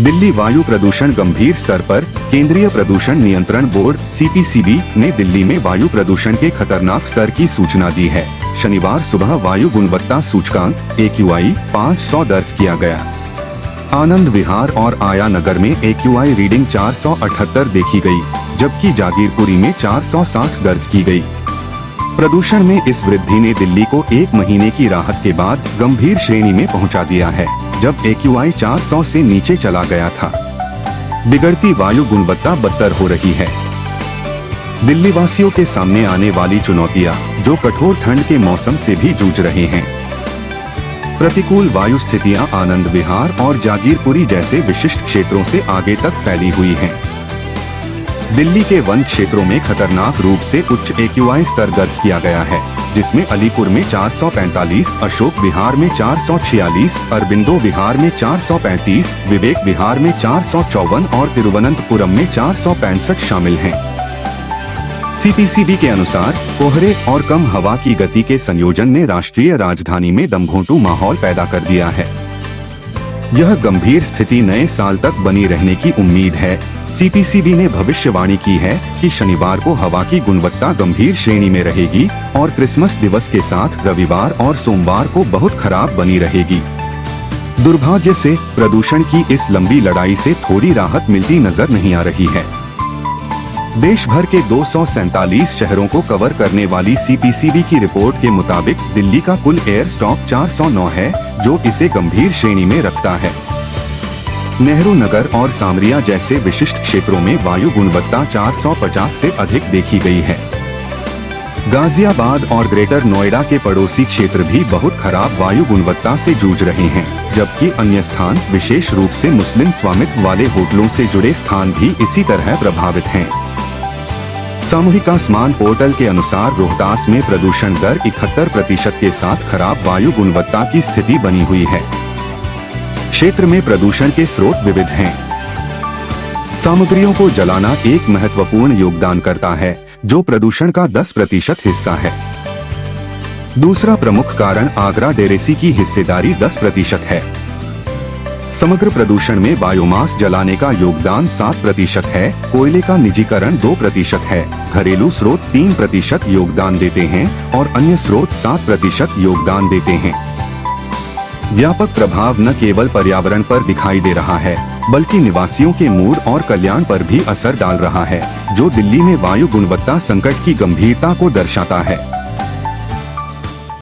दिल्ली वायु प्रदूषण गंभीर स्तर पर। केंद्रीय प्रदूषण नियंत्रण बोर्ड (CPCB) ने दिल्ली में वायु प्रदूषण के खतरनाक स्तर की सूचना दी है। शनिवार सुबह वायु गुणवत्ता सूचकांक AQI 500 दर्ज किया गया। आनंद विहार और आया नगर में AQI रीडिंग 478 देखी गई, जबकि जागीरपुरी में 460 दर्ज की गई। प्रदूषण में इस वृद्धि ने दिल्ली को एक महीने की राहत के बाद गंभीर श्रेणी में पहुंचा दिया है, जब AQI 400 से नीचे चला गया था। बिगड़ती वायु गुणवत्ता बदतर हो रही है। दिल्ली वासियों के सामने आने वाली चुनौतियां, जो कठोर ठंड के मौसम से भी जूझ रहे हैं। प्रतिकूल वायु स्थितियां आनंद विहार और जागीरपुरी जैसे विशिष्ट क्षेत्रों से आगे तक फैली हुई हैं। दिल्ली के वन क्षेत्रों में खतरनाक रूप से उच्च AQI स्तर दर्ज किया गया है, जिसमें अलीपुर में 445, अशोक विहार में 446, अरबिंदो विहार में 435, विवेक विहार में 454 और तिरुवनंतपुरम में 465 शामिल हैं। CPCB के अनुसार कोहरे और कम हवा की गति के संयोजन ने राष्ट्रीय राजधानी में दमघोंटू माहौल पैदा कर दिया है। यह गंभीर स्थिति नए साल तक बनी रहने की उम्मीद है। CPCB ने भविष्यवाणी की है कि शनिवार को हवा की गुणवत्ता गंभीर श्रेणी में रहेगी और क्रिसमस दिवस के साथ रविवार और सोमवार को बहुत खराब बनी रहेगी। दुर्भाग्य से प्रदूषण की इस लंबी लड़ाई से थोड़ी राहत मिलती नजर नहीं आ रही है। देश भर के 247 शहरों को कवर करने वाली CPCB की रिपोर्ट के मुताबिक दिल्ली का कुल एयर स्टॉक 409 है, जो इसे गंभीर श्रेणी में रखता है। नेहरू नगर और सामरिया जैसे विशिष्ट क्षेत्रों में वायु गुणवत्ता 450 से अधिक देखी गई है। गाजियाबाद और ग्रेटर नोएडा के पड़ोसी क्षेत्र भी बहुत खराब वायु गुणवत्ता से जूझ रहे हैं, जबकि अन्य स्थान, विशेष रूप से मुस्लिम स्वामित्व वाले होटलों से जुड़े स्थान भी इसी तरह प्रभावित हैं। सामूहिक आसमान पोर्टल के अनुसार रोहतास में प्रदूषण दर 71% के साथ खराब वायु गुणवत्ता की स्थिति बनी हुई है। क्षेत्र में प्रदूषण के स्रोत विविध हैं। सामग्रियों को जलाना एक महत्वपूर्ण योगदान करता है, जो प्रदूषण का 10% हिस्सा है। दूसरा प्रमुख कारण आगरा डेरेसी की हिस्सेदारी 10% है। समग्र प्रदूषण में बायोमास जलाने का योगदान 7% है, कोयले का निजीकरण 2% है, घरेलू स्रोत 3% योगदान देते हैं और अन्य स्रोत 7% योगदान देते हैं। व्यापक प्रभाव न केवल पर्यावरण पर दिखाई दे रहा है, बल्कि निवासियों के मूड और कल्याण पर भी असर डाल रहा है, जो दिल्ली में वायु गुणवत्ता संकट की गंभीरता को दर्शाता है।